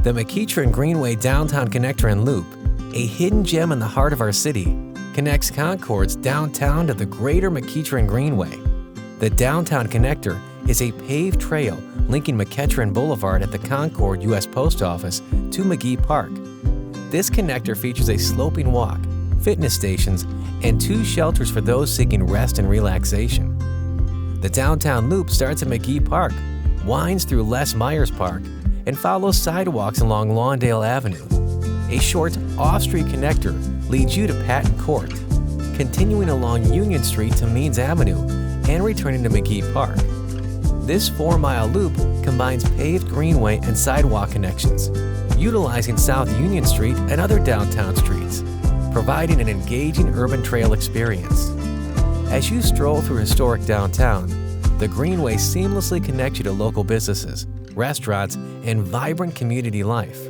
The McEachern Greenway Downtown Connector and Loop, a hidden gem in the heart of our city, connects Concord's downtown to the greater McEachern Greenway. The Downtown Connector is a paved trail linking McCachern Boulevard at the Concord US Post Office to McGee Park. This connector features a sloping walk, fitness stations, and 2 shelters for those seeking rest and relaxation. The downtown loop starts at McGee Park, winds through Les Myers Park, and follows sidewalks along Lawndale Avenue. A short off-street connector leads you to Patton Court, continuing along Union Street to Means Avenue and returning to McGee Park. This 4-mile loop combines paved greenway and sidewalk connections, utilizing South Union Street and other downtown streets, providing an engaging urban trail experience. As you stroll through historic downtown, the Greenway seamlessly connects you to local businesses, restaurants, and vibrant community life.